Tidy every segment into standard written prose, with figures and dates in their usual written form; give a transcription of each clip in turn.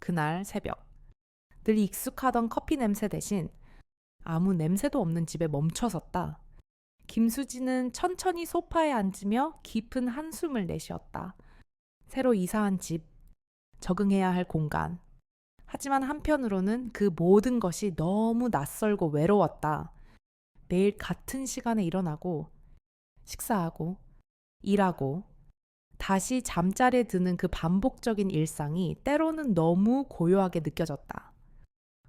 그날 새벽. 늘 익숙하던 커피 냄새 대신 아무 냄새도 없는 집에 멈춰섰다. 김수지는 천천히 소파에 앉으며 깊은 한숨을 내쉬었다. 새로 이사한 집, 적응해야 할 공간. 하지만 한편으로는 그 모든 것이 너무 낯설고 외로웠다. 매일 같은 시간에 일어나고, 식사하고, 일하고, 다시 잠자리에 드는 그 반복적인 일상이 때로는 너무 고요하게 느껴졌다.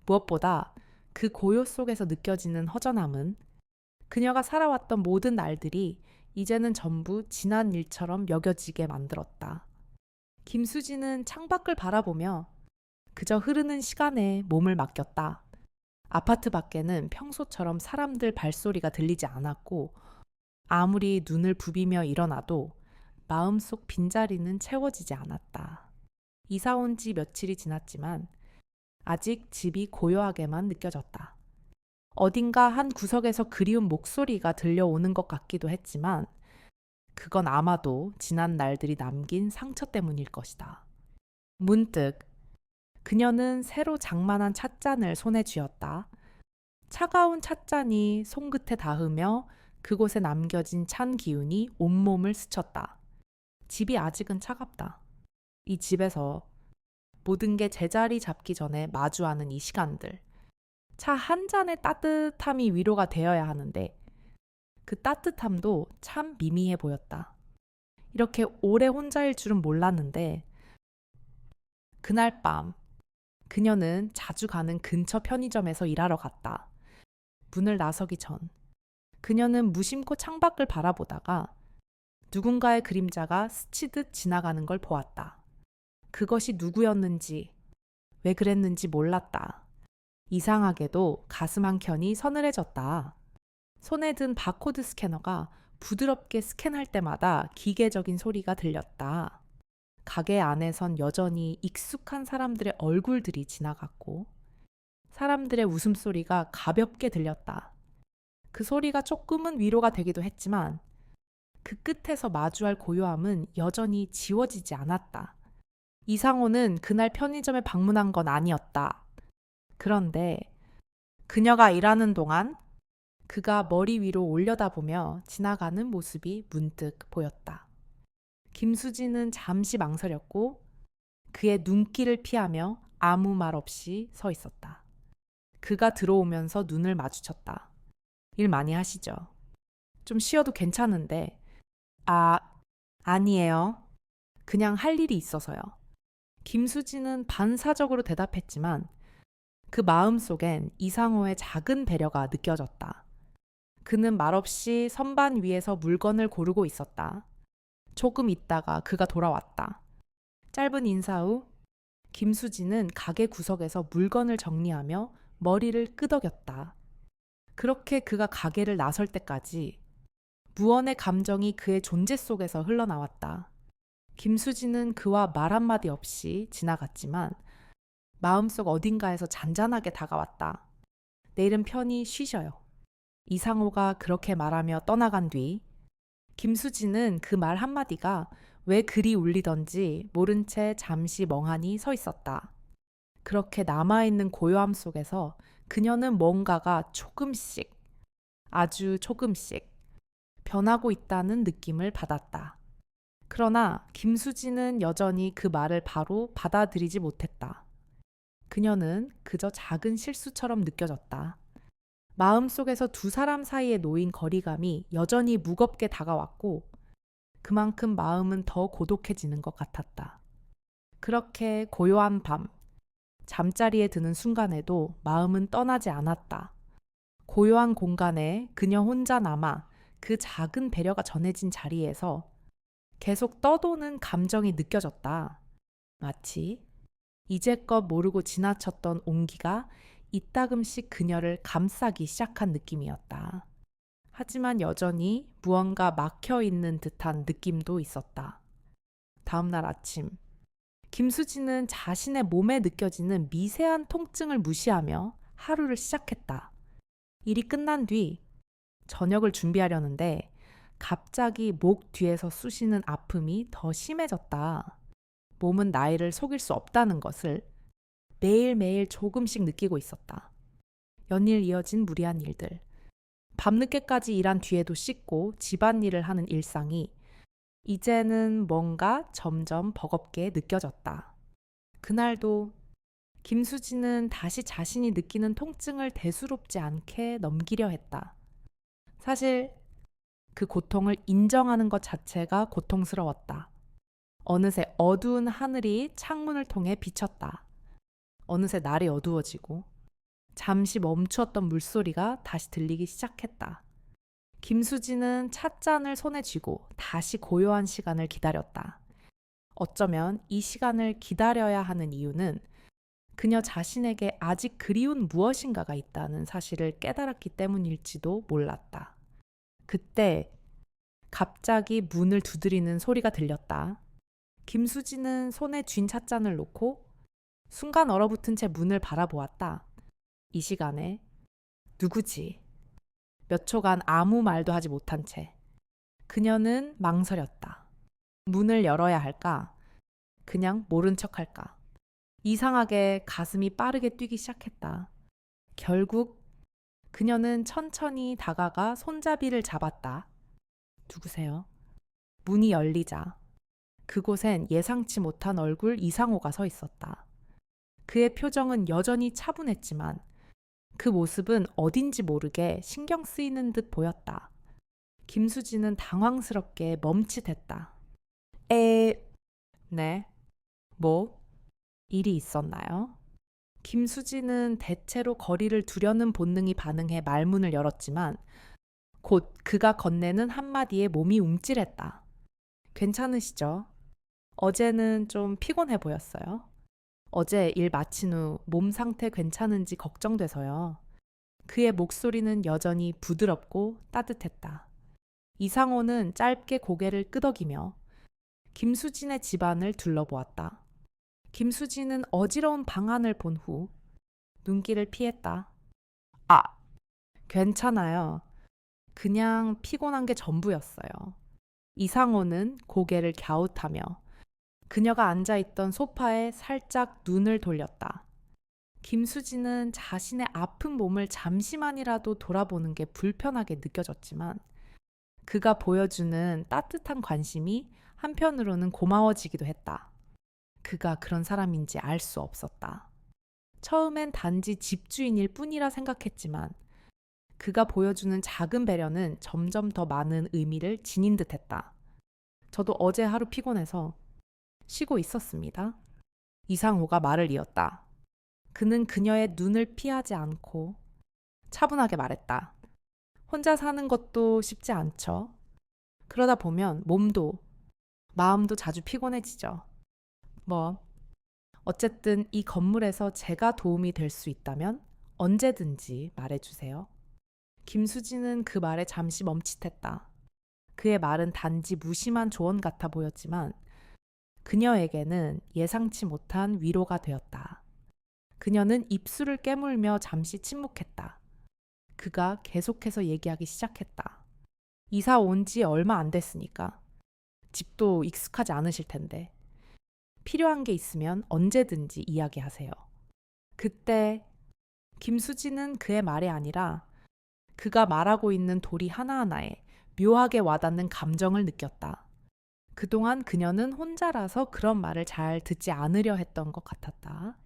무엇보다 그 고요 속에서 느껴지는 허전함은 그녀가 살아왔던 모든 날들이 이제는 전부 지난 일처럼 여겨지게 만들었다. 김수지는 창밖을 바라보며 그저 흐르는 시간에 몸을 맡겼다. 아파트 밖에는 평소처럼 사람들 발소리가 들리지 않았고 아무리 눈을 부비며 일어나도 마음속 빈자리는 채워지지 않았다. 이사 온 지 며칠이 지났지만 아직 집이 고요하게만 느껴졌다. 어딘가 한 구석에서 그리운 목소리가 들려오는 것 같기도 했지만 그건 아마도 지난 날들이 남긴 상처 때문일 것이다. 문득 그녀는 새로 장만한 찻잔을 손에 쥐었다. 차가운 찻잔이 손끝에 닿으며 그곳에 남겨진 찬 기운이 온몸을 스쳤다. 집이 아직은 차갑다. 이 집에서 모든 게 제자리 잡기 전에 마주하는 이 시간들. 차 한 잔의 따뜻함이 위로가 되어야 하는데 그 따뜻함도 참 미미해 보였다. 이렇게 오래 혼자일 줄은 몰랐는데 그날 밤 그녀는 자주 가는 근처 편의점에서 일하러 갔다. 문을 나서기 전 그녀는 무심코 창밖을 바라보다가 누군가의 그림자가 스치듯 지나가는 걸 보았다. 그것이 누구였는지, 왜 그랬는지 몰랐다. 이상하게도 가슴 한켠이 서늘해졌다. 손에 든 바코드 스캐너가 부드럽게 스캔할 때마다 기계적인 소리가 들렸다. 가게 안에선 여전히 익숙한 사람들의 얼굴들이 지나갔고 사람들의 웃음소리가 가볍게 들렸다. 그 소리가 조금은 위로가 되기도 했지만 그 끝에서 마주할 고요함은 여전히 지워지지 않았다. 이상호는 그날 편의점에 방문한 건 아니었다. 그런데 그녀가 일하는 동안 그가 머리 위로 올려다보며 지나가는 모습이 문득 보였다. 김수지는 잠시 망설였고 그의 눈길을 피하며 아무 말 없이 서 있었다. 그가 들어오면서 눈을 마주쳤다. 일 많이 하시죠? 좀 쉬어도 괜찮은데. 아니에요. 그냥 할 일이 있어서요. 김수지는 반사적으로 대답했지만 그 마음속엔 이상호의 작은 배려가 느껴졌다. 그는 말없이 선반 위에서 물건을 고르고 있었다. 조금 있다가 그가 돌아왔다. 짧은 인사 후 김수지는 가게 구석에서 물건을 정리하며 머리를 끄덕였다. 그렇게 그가 가게를 나설 때까지 무언의 감정이 그의 존재 속에서 흘러나왔다. 김수지는 그와 말 한마디 없이 지나갔지만 마음속 어딘가에서 잔잔하게 다가왔다. 내일은 편히 쉬셔요. 이상호가 그렇게 말하며 떠나간 뒤 김수지는 그 말 한마디가 왜 그리 울리던지 모른 채 잠시 멍하니 서 있었다. 그렇게 남아있는 고요함 속에서 그녀는 뭔가가 조금씩, 아주 조금씩 변하고 있다는 느낌을 받았다. 그러나 김수지는 여전히 그 말을 바로 받아들이지 못했다. 그녀는 그저 작은 실수처럼 느껴졌다. 마음속에서 두 사람 사이에 놓인 거리감이 여전히 무겁게 다가왔고 그만큼 마음은 더 고독해지는 것 같았다. 그렇게 고요한 밤, 잠자리에 드는 순간에도 마음은 떠나지 않았다. 고요한 공간에 그녀 혼자 남아 그 작은 배려가 전해진 자리에서 계속 떠도는 감정이 느껴졌다. 마치 이제껏 모르고 지나쳤던 온기가 이따금씩 그녀를 감싸기 시작한 느낌이었다. 하지만 여전히 무언가 막혀 있는 듯한 느낌도 있었다. 다음날 아침, 김수지는 자신의 몸에 느껴지는 미세한 통증을 무시하며 하루를 시작했다. 일이 끝난 뒤 저녁을 준비하려는데 갑자기 목 뒤에서 쑤시는 아픔이 더 심해졌다. 몸은 나이를 속일 수 없다는 것을 매일매일 조금씩 느끼고 있었다. 연일 이어진 무리한 일들. 밤늦게까지 일한 뒤에도 씻고 집안일을 하는 일상이 이제는 뭔가 점점 버겁게 느껴졌다. 그날도 김수지는 다시 자신이 느끼는 통증을 대수롭지 않게 넘기려 했다. 사실 그 고통을 인정하는 것 자체가 고통스러웠다. 어느새 어두운 하늘이 창문을 통해 비쳤다. 어느새 날이 어두워지고 잠시 멈추었던 물소리가 다시 들리기 시작했다. 김수지는 찻잔을 손에 쥐고 다시 고요한 시간을 기다렸다. 어쩌면 이 시간을 기다려야 하는 이유는 그녀 자신에게 아직 그리운 무엇인가가 있다는 사실을 깨달았기 때문일지도 몰랐다. 그때 갑자기 문을 두드리는 소리가 들렸다. 김수지는 손에 쥔 찻잔을 놓고 순간 얼어붙은 채 문을 바라보았다. 이 시간에 누구지? 몇 초간 아무 말도 하지 못한 채 그녀는 망설였다. 문을 열어야 할까? 그냥 모른 척 할까? 이상하게 가슴이 빠르게 뛰기 시작했다. 결국 그녀는 천천히 다가가 손잡이를 잡았다. 누구세요? 문이 열리자 그곳엔 예상치 못한 얼굴 이상호가 서 있었다. 그의 표정은 여전히 차분했지만 그 모습은 어딘지 모르게 신경 쓰이는 듯 보였다. 김수지는 당황스럽게 멈칫했다. 네, 뭐? 일이 있었나요? 김수지는 대체로 거리를 두려는 본능이 반응해 말문을 열었지만 곧 그가 건네는 한마디에 몸이 움찔했다. 괜찮으시죠? 어제는 좀 피곤해 보였어요. 어제 일 마친 후 몸 상태 괜찮은지 걱정돼서요. 그의 목소리는 여전히 부드럽고 따뜻했다. 이상호는 짧게 고개를 끄덕이며 김수진의 집안을 둘러보았다. 김수진은 어지러운 방안을 본 후 눈길을 피했다. 아, 괜찮아요. 그냥 피곤한 게 전부였어요. 이상호는 고개를 갸웃하며 그녀가 앉아있던 소파에 살짝 눈을 돌렸다. 김수진은 자신의 아픈 몸을 잠시만이라도 돌아보는 게 불편하게 느껴졌지만 그가 보여주는 따뜻한 관심이 한편으로는 고마워지기도 했다. 그가 그런 사람인지 알 수 없었다. 처음엔 단지 집주인일 뿐이라 생각했지만 그가 보여주는 작은 배려는 점점 더 많은 의미를 지닌 듯했다. 저도 어제 하루 피곤해서 쉬고 있었습니다. 이상호가 말을 이었다. 그는 그녀의 눈을 피하지 않고 차분하게 말했다. 혼자 사는 것도 쉽지 않죠. 그러다 보면 몸도 마음도 자주 피곤해지죠. 어쨌든 이 건물에서 제가 도움이 될 수 있다면 언제든지 말해주세요. 김수진은 그 말에 잠시 멈칫했다. 그의 말은 단지 무심한 조언 같아 보였지만 그녀에게는 예상치 못한 위로가 되었다. 그녀는 입술을 깨물며 잠시 침묵했다. 그가 계속해서 얘기하기 시작했다. 이사 온 지 얼마 안 됐으니까 집도 익숙하지 않으실 텐데 필요한 게 있으면 언제든지 이야기하세요. 그때 김수진은 그의 말이 아니라 그가 말하고 있는 도리 하나하나에 묘하게 와닿는 감정을 느꼈다. 그동안 그녀는 혼자라서 그런 말을 잘 듣지 않으려 했던 것 같았다.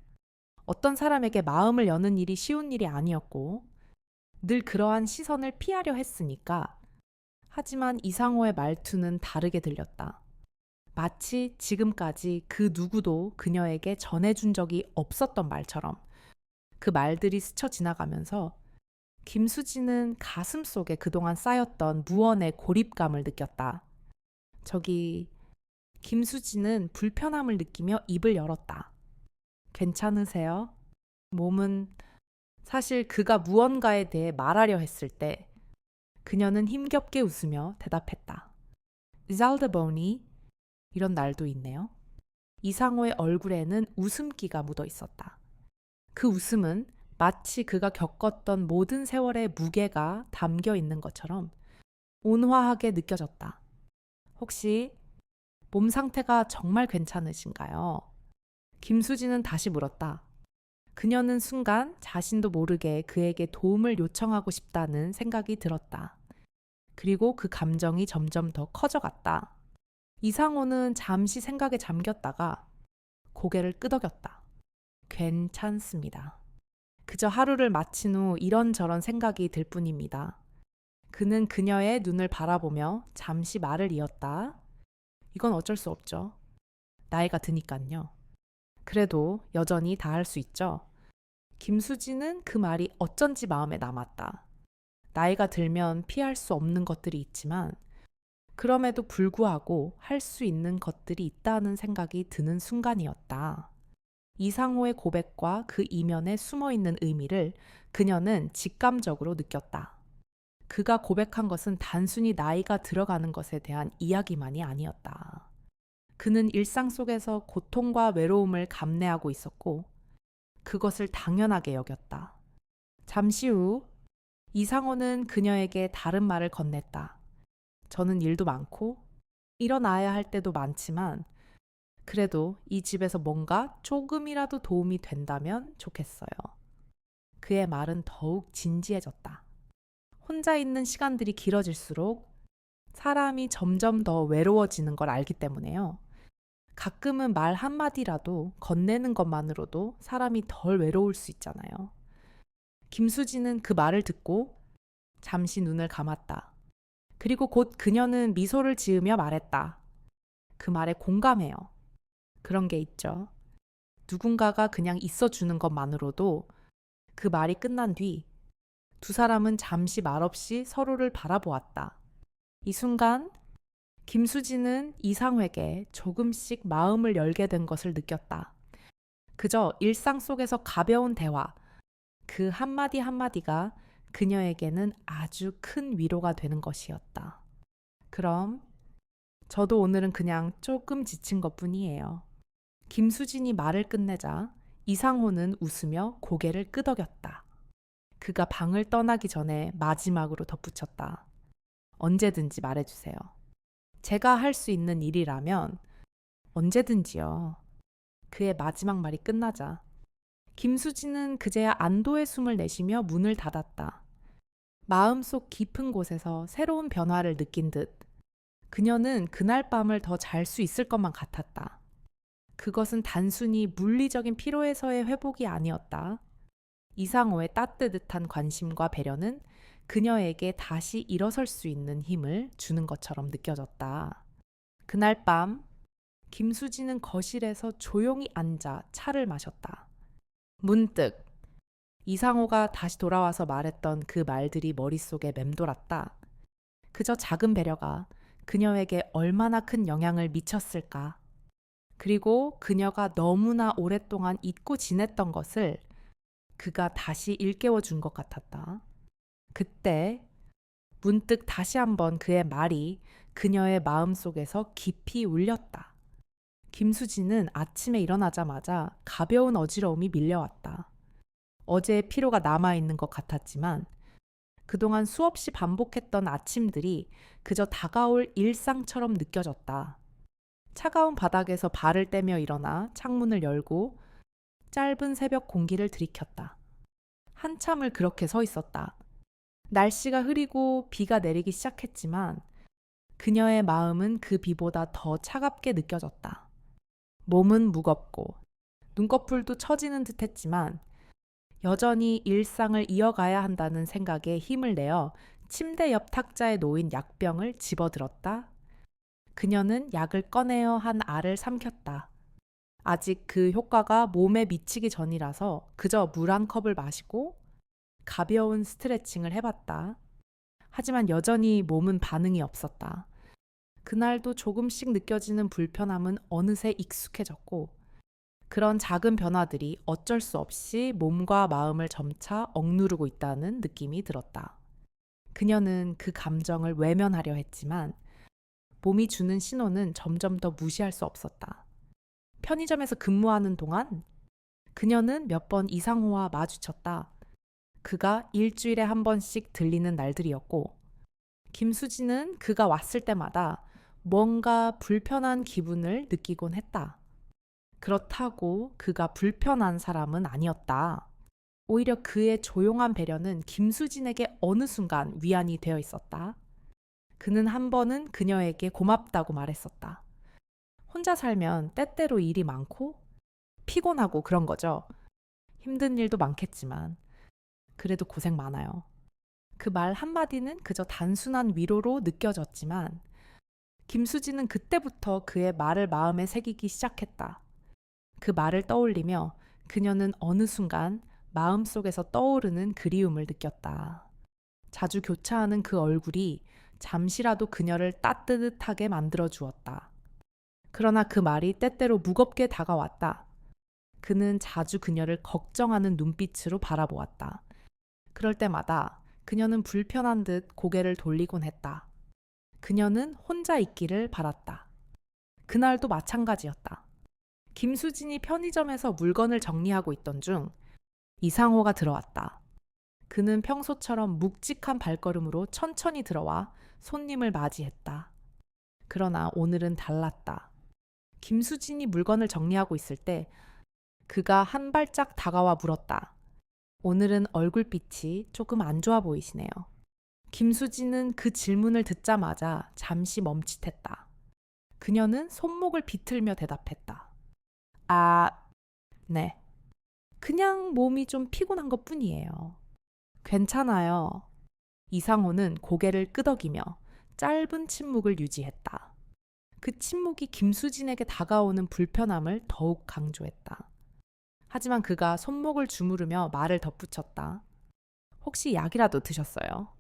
어떤 사람에게 마음을 여는 일이 쉬운 일이 아니었고 늘 그러한 시선을 피하려 했으니까. 하지만 이상호의 말투는 다르게 들렸다. 마치 지금까지 그 누구도 그녀에게 전해준 적이 없었던 말처럼 그 말들이 스쳐 지나가면서 김수지는 가슴 속에 그동안 쌓였던 무언의 고립감을 느꼈다. 김수지는 불편함을 느끼며 입을 열었다. 괜찮으세요? 몸은 사실 그가 무언가에 대해 말하려 했을 때 그녀는 힘겹게 웃으며 대답했다. 잘드보니 이런 날도 있네요. 이상호의 얼굴에는 웃음기가 묻어 있었다. 그 웃음은 마치 그가 겪었던 모든 세월의 무게가 담겨 있는 것처럼 온화하게 느껴졌다. 혹시 몸 상태가 정말 괜찮으신가요? 김수진은 다시 물었다. 그녀는 순간 자신도 모르게 그에게 도움을 요청하고 싶다는 생각이 들었다. 그리고 그 감정이 점점 더 커져갔다. 이상호는 잠시 생각에 잠겼다가 고개를 끄덕였다. 괜찮습니다. 그저 하루를 마친 후 이런저런 생각이 들 뿐입니다. 그는 그녀의 눈을 바라보며 잠시 말을 이었다. 이건 어쩔 수 없죠. 나이가 드니깐요. 그래도 여전히 다 할 수 있죠. 김수지는 그 말이 어쩐지 마음에 남았다. 나이가 들면 피할 수 없는 것들이 있지만 그럼에도 불구하고 할 수 있는 것들이 있다는 생각이 드는 순간이었다. 이상호의 고백과 그 이면에 숨어 있는 의미를 그녀는 직감적으로 느꼈다. 그가 고백한 것은 단순히 나이가 들어가는 것에 대한 이야기만이 아니었다. 그는 일상 속에서 고통과 외로움을 감내하고 있었고 그것을 당연하게 여겼다. 잠시 후 이상호는 그녀에게 다른 말을 건넸다. 저는 일도 많고 일어나야 할 때도 많지만 그래도 이 집에서 뭔가 조금이라도 도움이 된다면 좋겠어요. 그의 말은 더욱 진지해졌다. 혼자 있는 시간들이 길어질수록 사람이 점점 더 외로워지는 걸 알기 때문에요. 가끔은 말 한마디라도 건네는 것만으로도 사람이 덜 외로울 수 있잖아요. 김수지는 그 말을 듣고 잠시 눈을 감았다. 그리고 곧 그녀는 미소를 지으며 말했다. 그 말에 공감해요. 그런 게 있죠. 누군가가 그냥 있어주는 것만으로도 그 말이 끝난 뒤 두 사람은 잠시 말없이 서로를 바라보았다. 이 순간 김수지는 이상회에게 조금씩 마음을 열게 된 것을 느꼈다. 그저 일상 속에서 가벼운 대화, 그 한마디 한마디가 그녀에게는 아주 큰 위로가 되는 것이었다. 그럼 저도 오늘은 그냥 조금 지친 것뿐이에요. 김수진이 말을 끝내자 이상호는 웃으며 고개를 끄덕였다. 그가 방을 떠나기 전에 마지막으로 덧붙였다. 언제든지 말해주세요. 제가 할 수 있는 일이라면 언제든지요. 그의 마지막 말이 끝나자 김수진은 그제야 안도의 숨을 내쉬며 문을 닫았다. 마음속 깊은 곳에서 새로운 변화를 느낀 듯 그녀는 그날 밤을 더 잘 수 있을 것만 같았다. 그것은 단순히 물리적인 피로에서의 회복이 아니었다. 이상호의 따뜻한 관심과 배려는 그녀에게 다시 일어설 수 있는 힘을 주는 것처럼 느껴졌다. 그날 밤 김수지는 거실에서 조용히 앉아 차를 마셨다. 문득 이상호가 다시 돌아와서 말했던 그 말들이 머릿속에 맴돌았다. 그저 작은 배려가 그녀에게 얼마나 큰 영향을 미쳤을까. 그리고 그녀가 너무나 오랫동안 잊고 지냈던 것을 그가 다시 일깨워 준 것 같았다. 그때 문득 다시 한번 그의 말이 그녀의 마음속에서 깊이 울렸다. 김수지는 아침에 일어나자마자 가벼운 어지러움이 밀려왔다. 어제의 피로가 남아있는 것 같았지만 그동안 수없이 반복했던 아침들이 그저 다가올 일상처럼 느껴졌다. 차가운 바닥에서 발을 떼며 일어나 창문을 열고 짧은 새벽 공기를 들이켰다. 한참을 그렇게 서 있었다. 날씨가 흐리고 비가 내리기 시작했지만 그녀의 마음은 그 비보다 더 차갑게 느껴졌다. 몸은 무겁고 눈꺼풀도 처지는 듯했지만 여전히 일상을 이어가야 한다는 생각에 힘을 내어 침대 옆 탁자에 놓인 약병을 집어들었다. 그녀는 약을 꺼내어 한 알을 삼켰다. 아직 그 효과가 몸에 미치기 전이라서 그저 물 한 컵을 마시고 가벼운 스트레칭을 해봤다. 하지만 여전히 몸은 반응이 없었다. 그날도 조금씩 느껴지는 불편함은 어느새 익숙해졌고 그런 작은 변화들이 어쩔 수 없이 몸과 마음을 점차 억누르고 있다는 느낌이 들었다. 그녀는 그 감정을 외면하려 했지만 몸이 주는 신호는 점점 더 무시할 수 없었다. 편의점에서 근무하는 동안 그녀는 몇 번 이상호와 마주쳤다. 그가 일주일에 한 번씩 들리는 날들이었고 김수지는 그가 왔을 때마다 뭔가 불편한 기분을 느끼곤 했다. 그렇다고 그가 불편한 사람은 아니었다. 오히려 그의 조용한 배려는 김수진에게 어느 순간 위안이 되어 있었다. 그는 한 번은 그녀에게 고맙다고 말했었다. 혼자 살면 때때로 일이 많고 피곤하고 그런 거죠. 힘든 일도 많겠지만 그래도 고생 많아요. 그 말 한마디는 그저 단순한 위로로 느껴졌지만 김수진은 그때부터 그의 말을 마음에 새기기 시작했다. 그 말을 떠올리며 그녀는 어느 순간 마음속에서 떠오르는 그리움을 느꼈다. 자주 교차하는 그 얼굴이 잠시라도 그녀를 따뜻하게 만들어 주었다. 그러나 그 말이 때때로 무겁게 다가왔다. 그는 자주 그녀를 걱정하는 눈빛으로 바라보았다. 그럴 때마다 그녀는 불편한 듯 고개를 돌리곤 했다. 그녀는 혼자 있기를 바랐다. 그날도 마찬가지였다. 김수진이 편의점에서 물건을 정리하고 있던 중 이상호가 들어왔다. 그는 평소처럼 묵직한 발걸음으로 천천히 들어와 손님을 맞이했다. 그러나 오늘은 달랐다. 김수진이 물건을 정리하고 있을 때 그가 한 발짝 다가와 물었다. 오늘은 얼굴빛이 조금 안 좋아 보이시네요. 김수진은 그 질문을 듣자마자 잠시 멈칫했다. 그녀는 손목을 비틀며 대답했다. 아, 네. 그냥 몸이 좀 피곤한 것 뿐이에요. 괜찮아요. 이상호는 고개를 끄덕이며 짧은 침묵을 유지했다. 그 침묵이 김수진에게 다가오는 불편함을 더욱 강조했다. 하지만 그가 손목을 주무르며 말을 덧붙였다. 혹시 약이라도 드셨어요?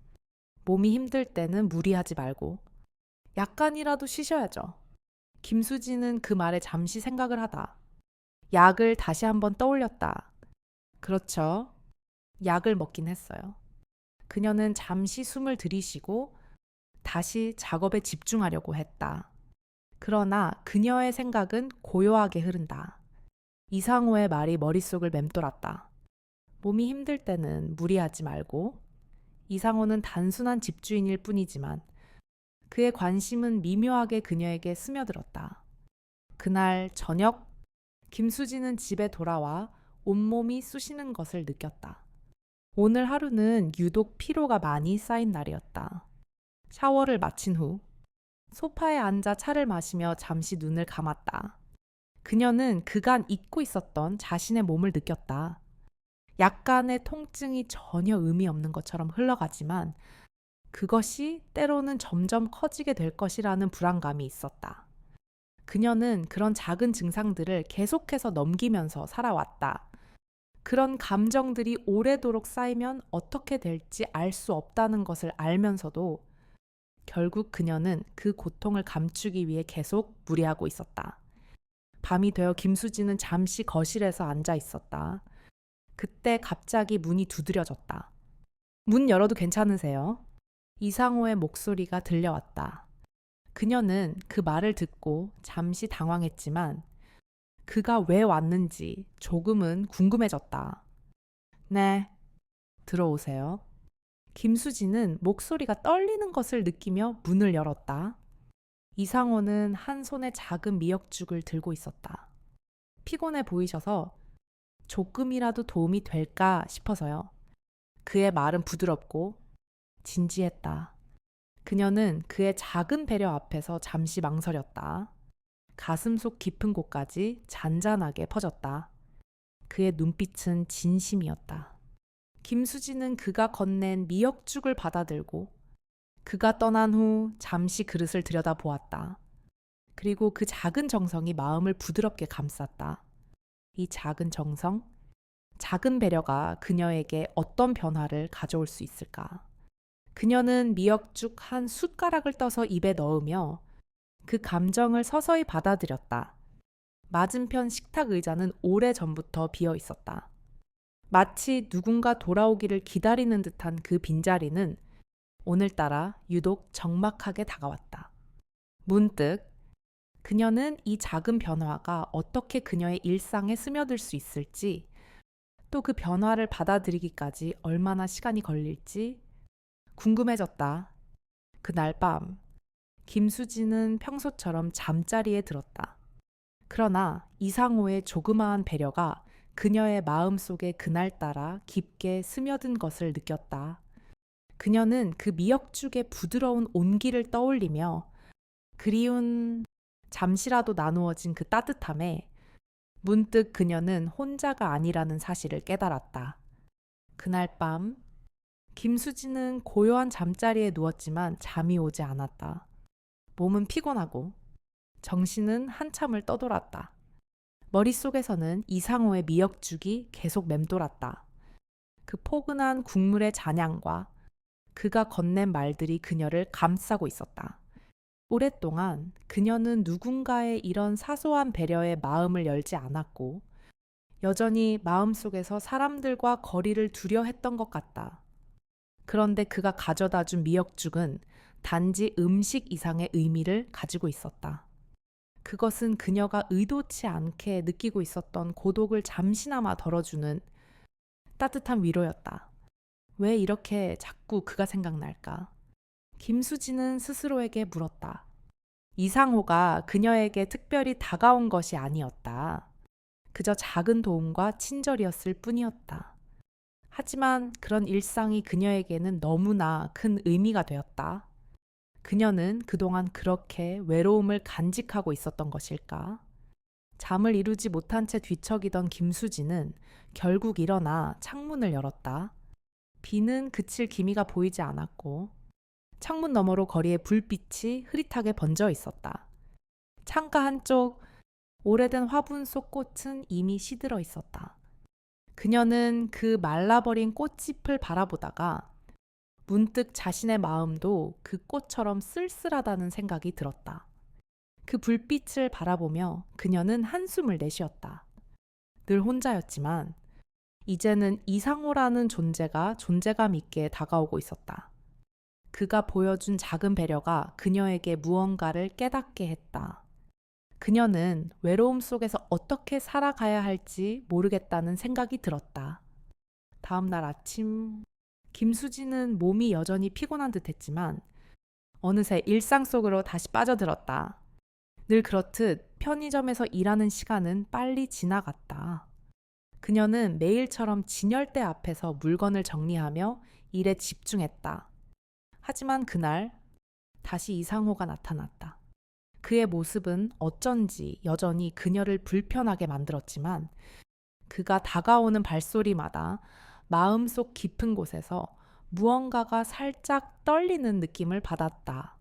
몸이 힘들 때는 무리하지 말고 약간이라도 쉬셔야죠. 김수진은 그 말에 잠시 생각을 하다. 약을 다시 한번 떠올렸다. 그렇죠. 약을 먹긴 했어요. 그녀는 잠시 숨을 들이쉬고 다시 작업에 집중하려고 했다. 그러나 그녀의 생각은 고요하게 흐른다. 이상호의 말이 머릿속을 맴돌았다. 몸이 힘들 때는 무리하지 말고. 이상호는 단순한 집주인일 뿐이지만 그의 관심은 미묘하게 그녀에게 스며들었다. 그날 저녁 김수진은 집에 돌아와 온몸이 쑤시는 것을 느꼈다. 오늘 하루는 유독 피로가 많이 쌓인 날이었다. 샤워를 마친 후 소파에 앉아 차를 마시며 잠시 눈을 감았다. 그녀는 그간 잊고 있었던 자신의 몸을 느꼈다. 약간의 통증이 전혀 의미 없는 것처럼 흘러가지만 그것이 때로는 점점 커지게 될 것이라는 불안감이 있었다. 그녀는 그런 작은 증상들을 계속해서 넘기면서 살아왔다. 그런 감정들이 오래도록 쌓이면 어떻게 될지 알 수 없다는 것을 알면서도 결국 그녀는 그 고통을 감추기 위해 계속 무리하고 있었다. 밤이 되어 김수진은 잠시 거실에서 앉아 있었다. 그때 갑자기 문이 두드려졌다. 문 열어도 괜찮으세요? 이상호의 목소리가 들려왔다. 그녀는 그 말을 듣고 잠시 당황했지만 그가 왜 왔는지 조금은 궁금해졌다. 네, 들어오세요. 김수진은 목소리가 떨리는 것을 느끼며 문을 열었다. 이상호는 한 손에 작은 미역죽을 들고 있었다. 피곤해 보이셔서 조금이라도 도움이 될까 싶어서요. 그의 말은 부드럽고 진지했다. 그녀는 그의 작은 배려 앞에서 잠시 망설였다. 가슴속 깊은 곳까지 잔잔하게 퍼졌다. 그의 눈빛은 진심이었다. 김수진은 그가 건넨 미역죽을 받아들고 그가 떠난 후 잠시 그릇을 들여다보았다. 그리고 그 작은 정성이 마음을 부드럽게 감쌌다. 이 작은 정성, 작은 배려가 그녀에게 어떤 변화를 가져올 수 있을까? 그녀는 미역죽 한 숟가락을 떠서 입에 넣으며 그 감정을 서서히 받아들였다. 맞은편 식탁 의자는 오래전부터 비어 있었다. 마치 누군가 돌아오기를 기다리는 듯한 그 빈자리는 오늘따라 유독 적막하게 다가왔다. 문득 그녀는 이 작은 변화가 어떻게 그녀의 일상에 스며들 수 있을지, 또 그 변화를 받아들이기까지 얼마나 시간이 걸릴지 궁금해졌다. 그날 밤 김수진은 평소처럼 잠자리에 들었다. 그러나 이상호의 조그마한 배려가 그녀의 마음속에 그날따라 깊게 스며든 것을 느꼈다. 그녀는 그 미역죽의 부드러운 온기를 떠올리며 그리운 잠시라도 나누어진 그 따뜻함에 문득 그녀는 혼자가 아니라는 사실을 깨달았다. 그날 밤 김수지는 고요한 잠자리에 누웠지만 잠이 오지 않았다. 몸은 피곤하고 정신은 한참을 떠돌았다. 머릿속에서는 이상호의 미역죽이 계속 맴돌았다. 그 포근한 국물의 잔향과 그가 건넨 말들이 그녀를 감싸고 있었다. 오랫동안 그녀는 누군가의 이런 사소한 배려에 마음을 열지 않았고 여전히 마음속에서 사람들과 거리를 두려 했던 것 같다. 그런데 그가 가져다 준 미역죽은 단지 음식 이상의 의미를 가지고 있었다. 그것은 그녀가 의도치 않게 느끼고 있었던 고독을 잠시나마 덜어주는 따뜻한 위로였다. 왜 이렇게 자꾸 그가 생각날까? 김수지는 스스로에게 물었다. 이상호가 그녀에게 특별히 다가온 것이 아니었다. 그저 작은 도움과 친절이었을 뿐이었다. 하지만 그런 일상이 그녀에게는 너무나 큰 의미가 되었다. 그녀는 그동안 그렇게 외로움을 간직하고 있었던 것일까? 잠을 이루지 못한 채 뒤척이던 김수지는 결국 일어나 창문을 열었다. 비는 그칠 기미가 보이지 않았고 창문 너머로 거리에 불빛이 흐릿하게 번져 있었다. 창가 한쪽 오래된 화분 속 꽃은 이미 시들어 있었다. 그녀는 그 말라버린 꽃잎을 바라보다가 문득 자신의 마음도 그 꽃처럼 쓸쓸하다는 생각이 들었다. 그 불빛을 바라보며 그녀는 한숨을 내쉬었다. 늘 혼자였지만 이제는 이상호라는 존재가 존재감 있게 다가오고 있었다. 그가 보여준 작은 배려가 그녀에게 무언가를 깨닫게 했다. 그녀는 외로움 속에서 어떻게 살아가야 할지 모르겠다는 생각이 들었다. 다음 날 아침 김수지는 몸이 여전히 피곤한 듯 했지만 어느새 일상 속으로 다시 빠져들었다. 늘 그렇듯 편의점에서 일하는 시간은 빨리 지나갔다. 그녀는 매일처럼 진열대 앞에서 물건을 정리하며 일에 집중했다. 하지만 그날 다시 이상호가 나타났다. 그의 모습은 어쩐지 여전히 그녀를 불편하게 만들었지만 그가 다가오는 발소리마다 마음속 깊은 곳에서 무언가가 살짝 떨리는 느낌을 받았다.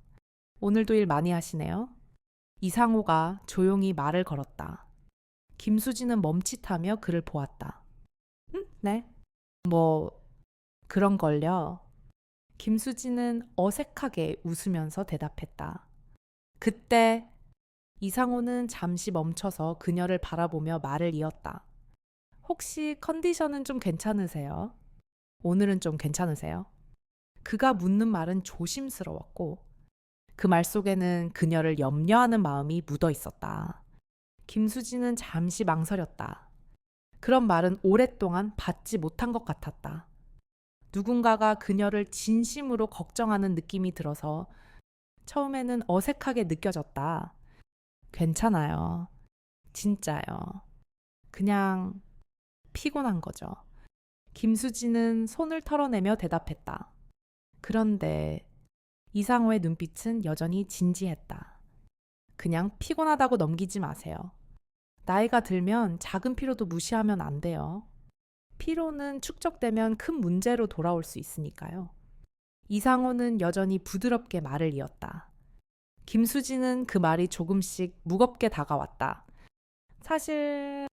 오늘도 일 많이 하시네요. 이상호가 조용히 말을 걸었다. 김수지는 멈칫하며 그를 보았다. 네? 그런걸요. 김수지는 어색하게 웃으면서 대답했다. 그때 이상호는 잠시 멈춰서 그녀를 바라보며 말을 이었다. 혹시 컨디션은 좀 괜찮으세요? 오늘은 좀 괜찮으세요? 그가 묻는 말은 조심스러웠고 그 말 속에는 그녀를 염려하는 마음이 묻어 있었다. 김수지는 잠시 망설였다. 그런 말은 오랫동안 받지 못한 것 같았다. 누군가가 그녀를 진심으로 걱정하는 느낌이 들어서 처음에는 어색하게 느껴졌다. 괜찮아요. 진짜요. 그냥 피곤한 거죠. 김수지는 손을 털어내며 대답했다. 그런데 이상호의 눈빛은 여전히 진지했다. 그냥 피곤하다고 넘기지 마세요. 나이가 들면 작은 피로도 무시하면 안 돼요. 피로는 축적되면 큰 문제로 돌아올 수 있으니까요. 이상호는 여전히 부드럽게 말을 이었다. 김수지는 그 말이 조금씩 무겁게 다가왔다. 사실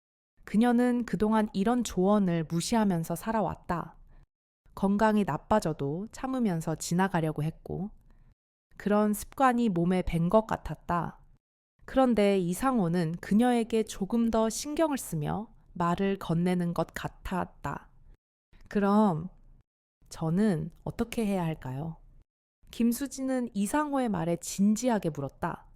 그녀는 그동안 이런 조언을 무시하면서 살아왔다. 건강이 나빠져도 참으면서 지나가려고 했고 그런 습관이 몸에 밴 것 같았다. 그런데 이상호는 그녀에게 조금 더 신경을 쓰며 말을 건네는 것 같았다. 그럼 저는 어떻게 해야 할까요? 김수지는 이상호의 말에 진지하게 물었다.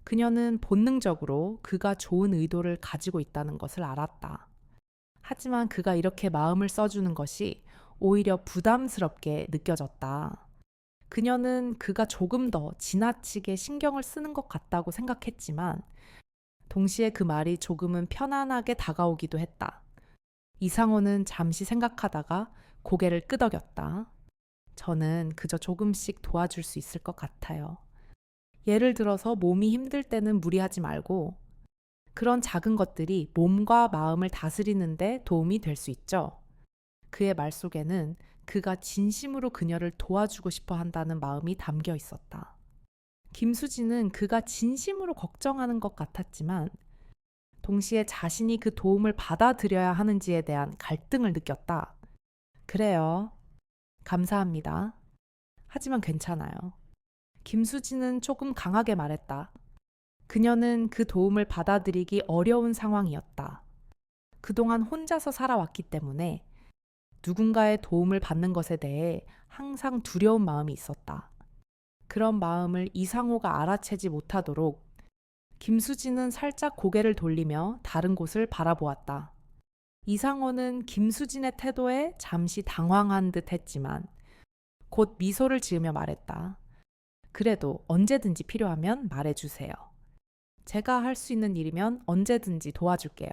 그녀는 본능적으로 그가 좋은 의도를 가지고 있다는 것을 알았다. 하지만 그가 이렇게 마음을 써주는 것이 오히려 부담스럽게 느껴졌다. 그녀는 그가 조금 더 지나치게 신경을 쓰는 것 같다고 생각했지만 동시에 그 말이 조금은 편안하게 다가오기도 했다. 이상호는 잠시 생각하다가 고개를 끄덕였다. 저는 그저 조금씩 도와줄 수 있을 것 같아요. 예를 들어서 몸이 힘들 때는 무리하지 말고 그런 작은 것들이 몸과 마음을 다스리는데 도움이 될 수 있죠. 그의 말 속에는 그가 진심으로 그녀를 도와주고 싶어 한다는 마음이 담겨 있었다. 김수지는 그가 진심으로 걱정하는 것 같았지만 동시에 자신이 그 도움을 받아들여야 하는지에 대한 갈등을 느꼈다. 그래요. 감사합니다. 하지만 괜찮아요. 김수지는 조금 강하게 말했다. 그녀는 그 도움을 받아들이기 어려운 상황이었다. 그동안 혼자서 살아왔기 때문에 누군가의 도움을 받는 것에 대해 항상 두려운 마음이 있었다. 그런 마음을 이상호가 알아채지 못하도록 김수진은 살짝 고개를 돌리며 다른 곳을 바라보았다. 이상호는 김수진의 태도에 잠시 당황한 듯 했지만 곧 미소를 지으며 말했다. 그래도 언제든지 필요하면 말해주세요. 제가 할 수 있는 일이면 언제든지 도와줄게요.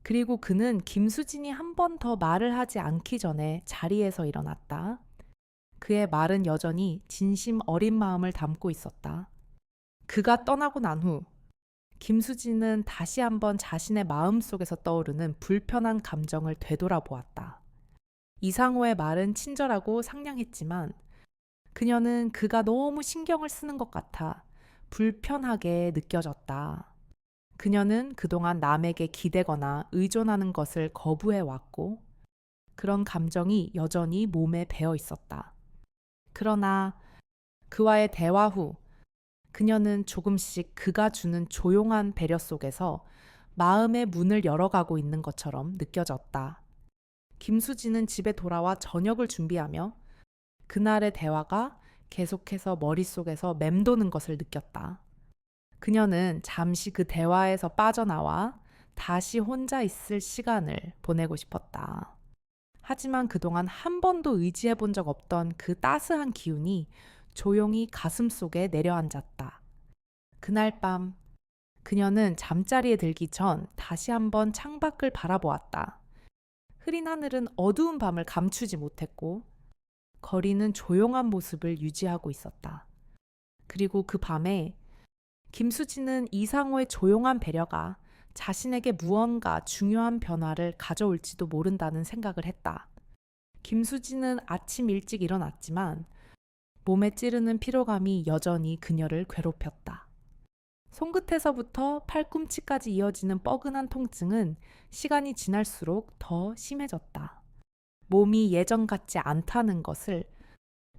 그리고 그는 김수진이 한 번 더 말을 하지 않기 전에 자리에서 일어났다. 그의 말은 여전히 진심 어린 마음을 담고 있었다. 그가 떠나고 난 후 김수진은 다시 한번 자신의 마음속에서 떠오르는 불편한 감정을 되돌아보았다. 이상호의 말은 친절하고 상냥했지만 그녀는 그가 너무 신경을 쓰는 것 같아 불편하게 느껴졌다. 그녀는 그동안 남에게 기대거나 의존하는 것을 거부해 왔고 그런 감정이 여전히 몸에 배어 있었다. 그러나 그와의 대화 후 그녀는 조금씩 그가 주는 조용한 배려 속에서 마음의 문을 열어가고 있는 것처럼 느껴졌다. 김수지는 집에 돌아와 저녁을 준비하며 그날의 대화가 계속해서 머릿속에서 맴도는 것을 느꼈다. 그녀는 잠시 그 대화에서 빠져나와 다시 혼자 있을 시간을 보내고 싶었다. 하지만 그동안 한 번도 의지해 본 적 없던 그 따스한 기운이 조용히 가슴 속에 내려앉았다. 그날 밤 그녀는 잠자리에 들기 전 다시 한번 창밖을 바라보았다. 흐린 하늘은 어두운 밤을 감추지 못했고 거리는 조용한 모습을 유지하고 있었다. 그리고 그 밤에 김수지는 이상호의 조용한 배려가 자신에게 무언가 중요한 변화를 가져올지도 모른다는 생각을 했다. 김수지는 아침 일찍 일어났지만 몸에 찌르는 피로감이 여전히 그녀를 괴롭혔다. 손끝에서부터 팔꿈치까지 이어지는 뻐근한 통증은 시간이 지날수록 더 심해졌다. 몸이 예전 같지 않다는 것을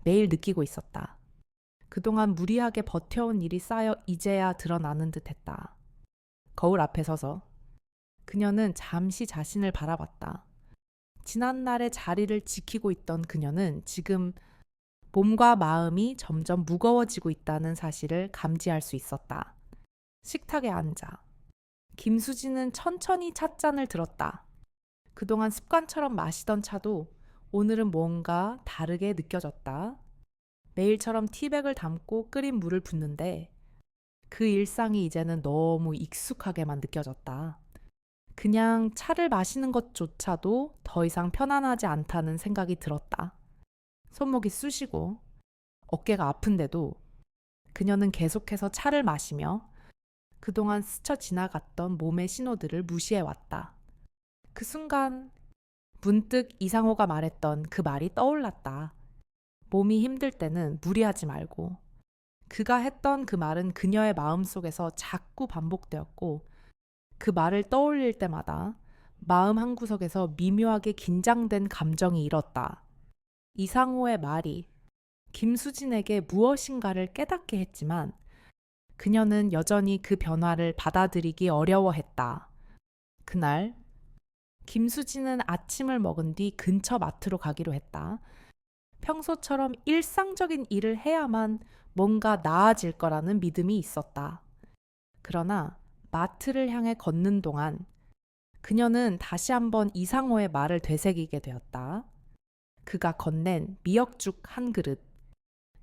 매일 느끼고 있었다. 그동안 무리하게 버텨온 일이 쌓여 이제야 드러나는 듯했다. 거울 앞에 서서 그녀는 잠시 자신을 바라봤다. 지난날의 자리를 지키고 있던 그녀는 지금 몸과 마음이 점점 무거워지고 있다는 사실을 감지할 수 있었다. 식탁에 앉아 김수지는 천천히 찻잔을 들었다. 그동안 습관처럼 마시던 차도 오늘은 뭔가 다르게 느껴졌다. 매일처럼 티백을 담고 끓인 물을 붓는데 그 일상이 이제는 너무 익숙하게만 느껴졌다. 그냥 차를 마시는 것조차도 더 이상 편안하지 않다는 생각이 들었다. 손목이 쑤시고 어깨가 아픈데도 그녀는 계속해서 차를 마시며 그동안 스쳐 지나갔던 몸의 신호들을 무시해왔다. 그 순간 문득 이상호가 말했던 그 말이 떠올랐다. 몸이 힘들 때는 무리하지 말고. 그가 했던 그 말은 그녀의 마음속에서 자꾸 반복되었고 그 말을 떠올릴 때마다 마음 한구석에서 미묘하게 긴장된 감정이 일었다. 이상호의 말이 김수진에게 무엇인가를 깨닫게 했지만 그녀는 여전히 그 변화를 받아들이기 어려워했다. 그날 김수진은 아침을 먹은 뒤 근처 마트로 가기로 했다. 평소처럼 일상적인 일을 해야만 뭔가 나아질 거라는 믿음이 있었다. 그러나 마트를 향해 걷는 동안 그녀는 다시 한번 이상호의 말을 되새기게 되었다. 그가 건넨 미역죽 한 그릇,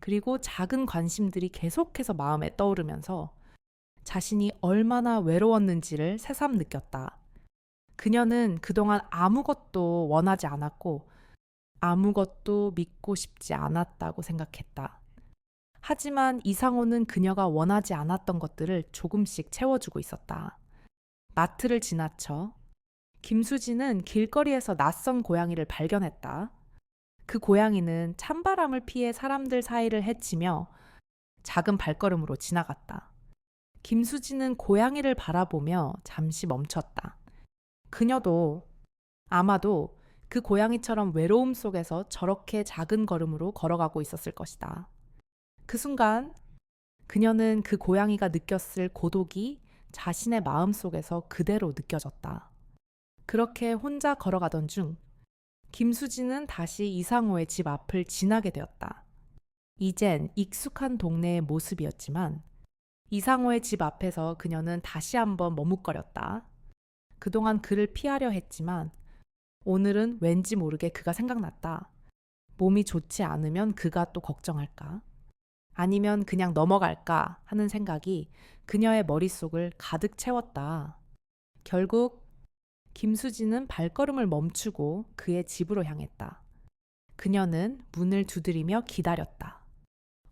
그리고 작은 관심들이 계속해서 마음에 떠오르면서 자신이 얼마나 외로웠는지를 새삼 느꼈다. 그녀는 그동안 아무것도 원하지 않았고 아무것도 믿고 싶지 않았다고 생각했다. 하지만 이상호는 그녀가 원하지 않았던 것들을 조금씩 채워주고 있었다. 마트를 지나쳐 김수진은 길거리에서 낯선 고양이를 발견했다. 그 고양이는 찬바람을 피해 사람들 사이를 헤치며 작은 발걸음으로 지나갔다. 김수진은 고양이를 바라보며 잠시 멈췄다. 그녀도 아마도 그 고양이처럼 외로움 속에서 저렇게 작은 걸음으로 걸어가고 있었을 것이다. 그 순간 그녀는 그 고양이가 느꼈을 고독이 자신의 마음 속에서 그대로 느껴졌다. 그렇게 혼자 걸어가던 중 김수진은 다시 이상호의 집 앞을 지나게 되었다. 이젠 익숙한 동네의 모습이었지만 이상호의 집 앞에서 그녀는 다시 한번 머뭇거렸다. 그동안 그를 피하려 했지만 오늘은 왠지 모르게 그가 생각났다. 몸이 좋지 않으면 그가 또 걱정할까? 아니면 그냥 넘어갈까 하는 생각이 그녀의 머릿속을 가득 채웠다. 결국 김수진은 발걸음을 멈추고 그의 집으로 향했다. 그녀는 문을 두드리며 기다렸다.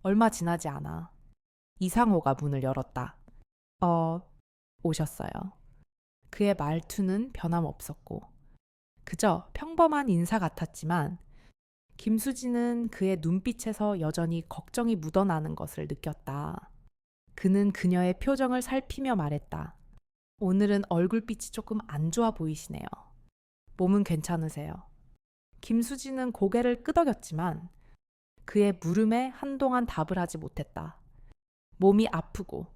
얼마 지나지 않아 이상호가 문을 열었다. 오셨어요. 그의 말투는 변함없었고 그저 평범한 인사 같았지만 김수진은 그의 눈빛에서 여전히 걱정이 묻어나는 것을 느꼈다. 그는 그녀의 표정을 살피며 말했다. 오늘은 얼굴빛이 조금 안 좋아 보이시네요. 몸은 괜찮으세요? 김수진은 고개를 끄덕였지만 그의 물음에 한동안 답을 하지 못했다. 몸이 아프고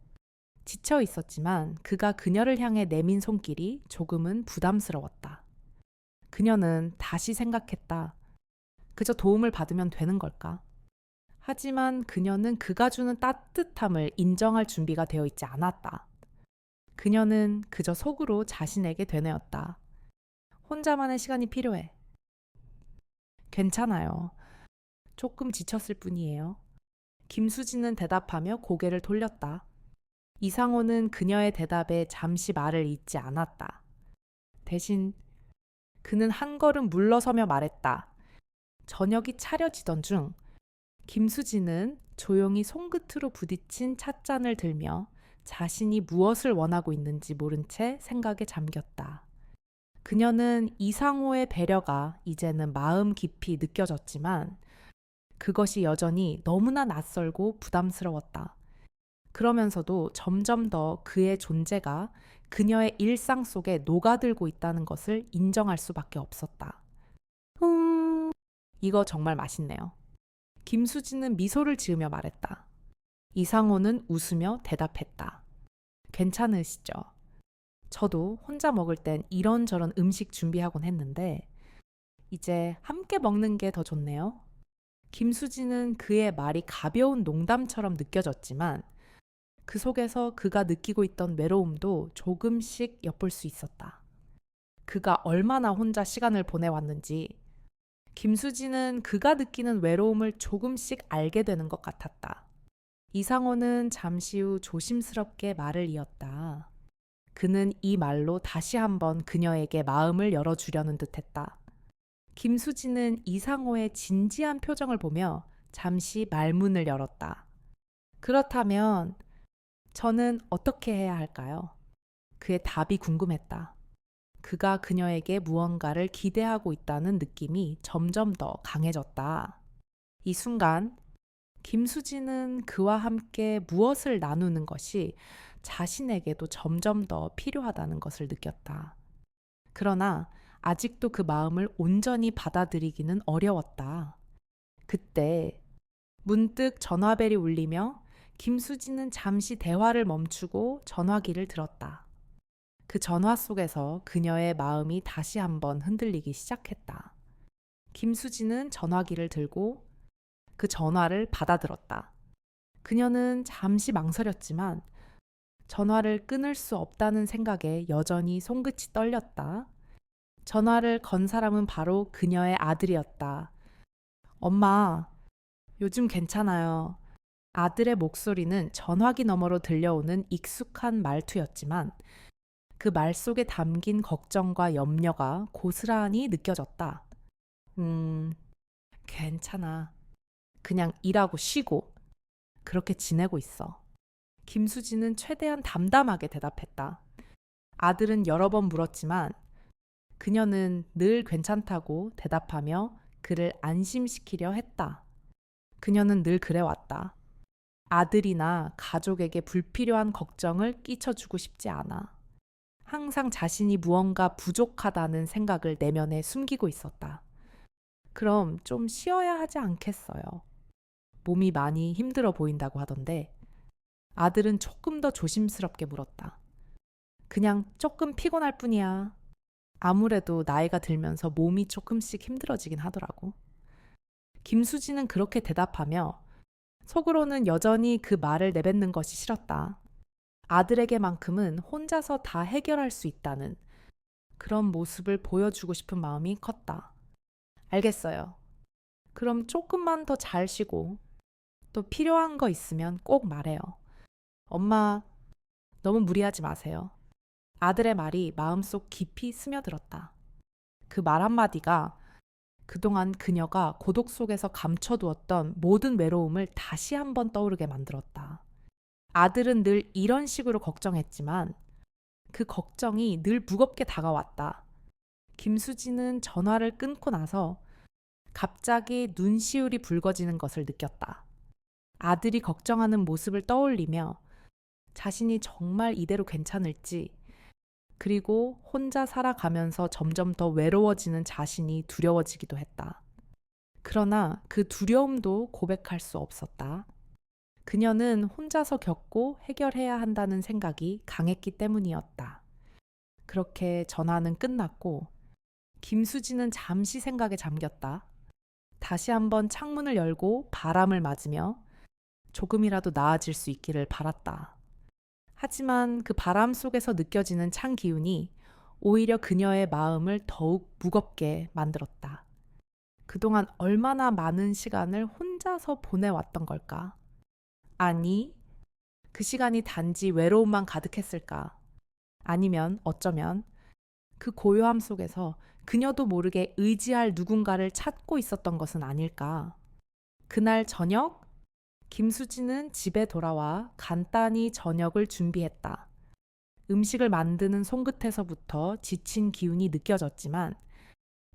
지쳐 있었지만 그가 그녀를 향해 내민 손길이 조금은 부담스러웠다. 그녀는 다시 생각했다. 그저 도움을 받으면 되는 걸까? 하지만 그녀는 그가 주는 따뜻함을 인정할 준비가 되어 있지 않았다. 그녀는 그저 속으로 자신에게 되뇌었다. 혼자만의 시간이 필요해. 괜찮아요. 조금 지쳤을 뿐이에요. 김수진은 대답하며 고개를 돌렸다. 이상호는 그녀의 대답에 잠시 말을 잇지 않았다. 대신 그는 한 걸음 물러서며 말했다. 저녁이 차려지던 중 김수진은 조용히 손끝으로 부딪힌 찻잔을 들며 자신이 무엇을 원하고 있는지 모른 채 생각에 잠겼다. 그녀는 이상호의 배려가 이제는 마음 깊이 느껴졌지만 그것이 여전히 너무나 낯설고 부담스러웠다. 그러면서도 점점 더 그의 존재가 그녀의 일상 속에 녹아들고 있다는 것을 인정할 수밖에 없었다. 이거 정말 맛있네요. 김수진은 미소를 지으며 말했다. 이상호는 웃으며 대답했다. 괜찮으시죠? 저도 혼자 먹을 땐 이런저런 음식 준비하곤 했는데 이제 함께 먹는 게 더 좋네요. 김수진은 그의 말이 가벼운 농담처럼 느껴졌지만 그 속에서 그가 느끼고 있던 외로움도 조금씩 엿볼 수 있었다. 그가 얼마나 혼자 시간을 보내왔는지 김수진은 그가 느끼는 외로움을 조금씩 알게 되는 것 같았다. 이상호는 잠시 후 조심스럽게 말을 이었다. 그는 이 말로 다시 한번 그녀에게 마음을 열어주려는 듯했다. 김수진은 이상호의 진지한 표정을 보며 잠시 말문을 열었다. 그렇다면 저는 어떻게 해야 할까요? 그의 답이 궁금했다. 그가 그녀에게 무언가를 기대하고 있다는 느낌이 점점 더 강해졌다. 이 순간 김수진은 그와 함께 무엇을 나누는 것이 자신에게도 점점 더 필요하다는 것을 느꼈다. 그러나 아직도 그 마음을 온전히 받아들이기는 어려웠다. 그때 문득 전화벨이 울리며 김수진은 잠시 대화를 멈추고 전화기를 들었다. 그 전화 속에서 그녀의 마음이 다시 한번 흔들리기 시작했다. 김수진은 전화기를 들고 그 전화를 받아들었다. 그녀는 잠시 망설였지만 전화를 끊을 수 없다는 생각에 여전히 손끝이 떨렸다. 전화를 건 사람은 바로 그녀의 아들이었다. 엄마, 요즘 괜찮아요. 아들의 목소리는 전화기 너머로 들려오는 익숙한 말투였지만 그 말 속에 담긴 걱정과 염려가 고스란히 느껴졌다. 괜찮아. 그냥 일하고 쉬고 그렇게 지내고 있어. 김수지는 최대한 담담하게 대답했다. 아들은 여러 번 물었지만 그녀는 늘 괜찮다고 대답하며 그를 안심시키려 했다. 그녀는 늘 그래왔다. 아들이나 가족에게 불필요한 걱정을 끼쳐주고 싶지 않아. 항상 자신이 무언가 부족하다는 생각을 내면에 숨기고 있었다. 그럼 좀 쉬어야 하지 않겠어요? 몸이 많이 힘들어 보인다고 하던데 아들은 조금 더 조심스럽게 물었다. 그냥 조금 피곤할 뿐이야. 아무래도 나이가 들면서 몸이 조금씩 힘들어지긴 하더라고. 김수지는 그렇게 대답하며 속으로는 여전히 그 말을 내뱉는 것이 싫었다. 아들에게만큼은 혼자서 다 해결할 수 있다는 그런 모습을 보여주고 싶은 마음이 컸다. 알겠어요. 그럼 조금만 더 잘 쉬고 또 필요한 거 있으면 꼭 말해요. 엄마, 너무 무리하지 마세요. 아들의 말이 마음속 깊이 스며들었다. 그 말 한마디가 그동안 그녀가 고독 속에서 감춰두었던 모든 외로움을 다시 한번 떠오르게 만들었다. 아들은 늘 이런 식으로 걱정했지만 그 걱정이 늘 무겁게 다가왔다. 김수지는 전화를 끊고 나서 갑자기 눈시울이 붉어지는 것을 느꼈다. 아들이 걱정하는 모습을 떠올리며 자신이 정말 이대로 괜찮을지, 그리고 혼자 살아가면서 점점 더 외로워지는 자신이 두려워지기도 했다. 그러나 그 두려움도 고백할 수 없었다. 그녀는 혼자서 겪고 해결해야 한다는 생각이 강했기 때문이었다. 그렇게 전화는 끝났고 김수지는 잠시 생각에 잠겼다. 다시 한번 창문을 열고 바람을 맞으며 조금이라도 나아질 수 있기를 바랐다. 하지만 그 바람 속에서 느껴지는 찬 기운이 오히려 그녀의 마음을 더욱 무겁게 만들었다. 그동안 얼마나 많은 시간을 혼자서 보내왔던 걸까? 아니, 그 시간이 단지 외로움만 가득했을까? 아니면 어쩌면 그 고요함 속에서 그녀도 모르게 의지할 누군가를 찾고 있었던 것은 아닐까? 그날 저녁, 김수지는 집에 돌아와 간단히 저녁을 준비했다. 음식을 만드는 손끝에서부터 지친 기운이 느껴졌지만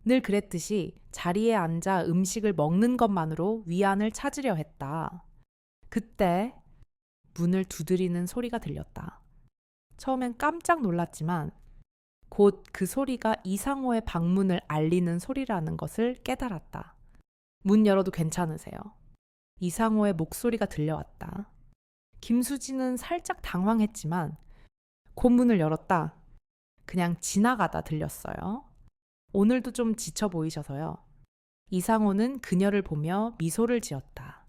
늘 그랬듯이 자리에 앉아 음식을 먹는 것만으로 위안을 찾으려 했다. 그때 문을 두드리는 소리가 들렸다. 처음엔 깜짝 놀랐지만 곧 그 소리가 이상호의 방문을 알리는 소리라는 것을 깨달았다. 문 열어도 괜찮으세요? 이상호의 목소리가 들려왔다. 김수지는 살짝 당황했지만 곧 문을 열었다. 그냥 지나가다 들렸어요. 오늘도 좀 지쳐 보이셔서요. 이상호는 그녀를 보며 미소를 지었다.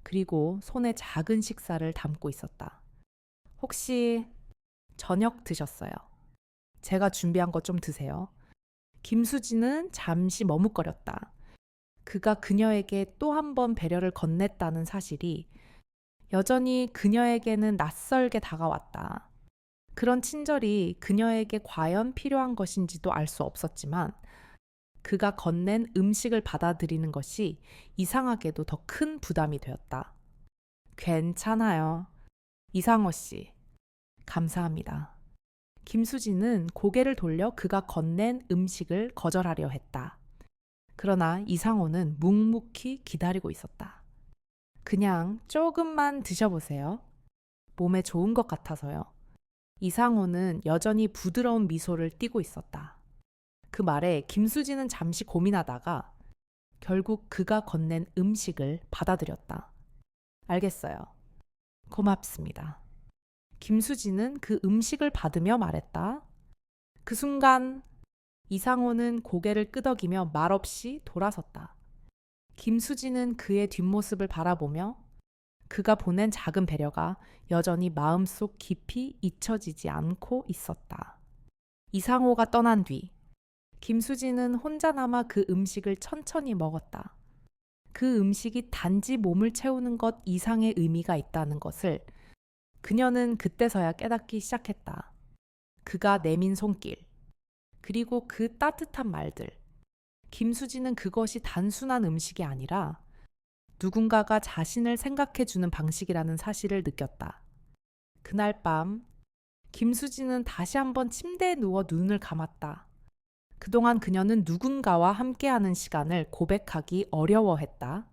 그리고 손에 작은 식사를 담고 있었다. 혹시 저녁 드셨어요? 제가 준비한 거 좀 드세요. 김수지는 잠시 머뭇거렸다. 그가 그녀에게 또 한 번 배려를 건넸다는 사실이 여전히 그녀에게는 낯설게 다가왔다. 그런 친절이 그녀에게 과연 필요한 것인지도 알 수 없었지만 그가 건넨 음식을 받아들이는 것이 이상하게도 더 큰 부담이 되었다. 괜찮아요. 이상호 씨, 감사합니다. 김수지는 고개를 돌려 그가 건넨 음식을 거절하려 했다. 그러나 이상호는 묵묵히 기다리고 있었다. 그냥 조금만 드셔보세요. 몸에 좋은 것 같아서요. 이상호는 여전히 부드러운 미소를 띠고 있었다. 그 말에 김수지는 잠시 고민하다가 결국 그가 건넨 음식을 받아들였다. 알겠어요. 고맙습니다. 김수지는 그 음식을 받으며 말했다. 그 순간 이상호는 고개를 끄덕이며 말없이 돌아섰다. 김수지는 그의 뒷모습을 바라보며 그가 보낸 작은 배려가 여전히 마음속 깊이 잊혀지지 않고 있었다. 이상호가 떠난 뒤 김수지는 혼자 남아 그 음식을 천천히 먹었다. 그 음식이 단지 몸을 채우는 것 이상의 의미가 있다는 것을 그녀는 그때서야 깨닫기 시작했다. 그가 내민 손길, 그리고 그 따뜻한 말들. 김수지는 그것이 단순한 음식이 아니라 누군가가 자신을 생각해주는 방식이라는 사실을 느꼈다. 그날 밤, 김수지는 다시 한번 침대에 누워 눈을 감았다. 그동안 그녀는 누군가와 함께하는 시간을 고백하기 어려워했다.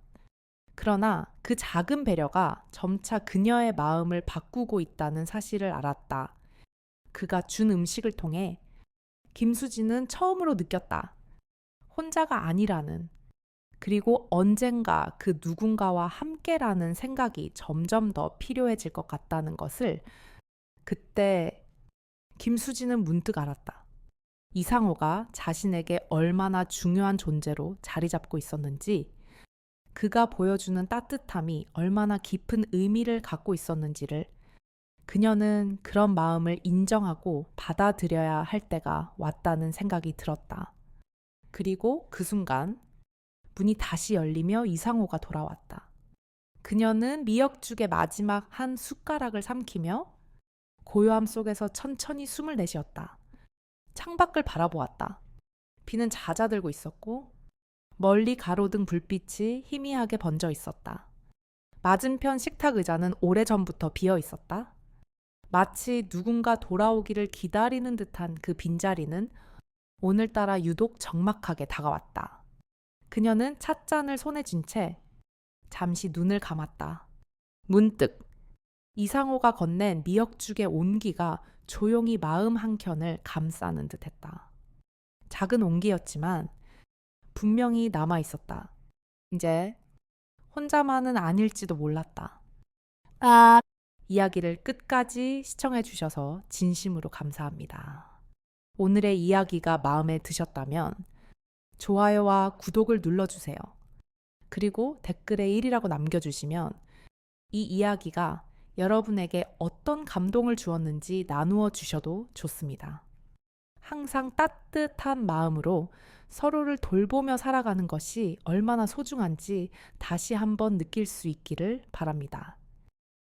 그러나 그 작은 배려가 점차 그녀의 마음을 바꾸고 있다는 사실을 알았다. 그가 준 음식을 통해 김수지는 처음으로 느꼈다. 혼자가 아니라는, 그리고 언젠가 그 누군가와 함께라는 생각이 점점 더 필요해질 것 같다는 것을 그때 김수지는 문득 알았다. 이상호가 자신에게 얼마나 중요한 존재로 자리 잡고 있었는지, 그가 보여주는 따뜻함이 얼마나 깊은 의미를 갖고 있었는지를 그녀는 그런 마음을 인정하고 받아들여야 할 때가 왔다는 생각이 들었다. 그리고 그 순간 문이 다시 열리며 이상호가 돌아왔다. 그녀는 미역죽의 마지막 한 숟가락을 삼키며 고요함 속에서 천천히 숨을 내쉬었다. 창밖을 바라보았다. 비는 잦아들고 있었고 멀리 가로등 불빛이 희미하게 번져 있었다. 맞은편 식탁 의자는 오래전부터 비어 있었다. 마치 누군가 돌아오기를 기다리는 듯한 그 빈자리는 오늘따라 유독 적막하게 다가왔다. 그녀는 찻잔을 손에 쥔 채 잠시 눈을 감았다. 문득 이상호가 건넨 미역죽의 온기가 조용히 마음 한켠을 감싸는 듯했다. 작은 온기였지만 분명히 남아 있었다. 이제 혼자만은 아닐지도 몰랐다. 이야기를 끝까지 시청해 주셔서 진심으로 감사합니다. 오늘의 이야기가 마음에 드셨다면 좋아요와 구독을 눌러주세요. 그리고 댓글에 1이라고 남겨주시면 이 이야기가 여러분에게 어떤 감동을 주었는지 나누어 주셔도 좋습니다. 항상 따뜻한 마음으로 서로를 돌보며 살아가는 것이 얼마나 소중한지 다시 한번 느낄 수 있기를 바랍니다.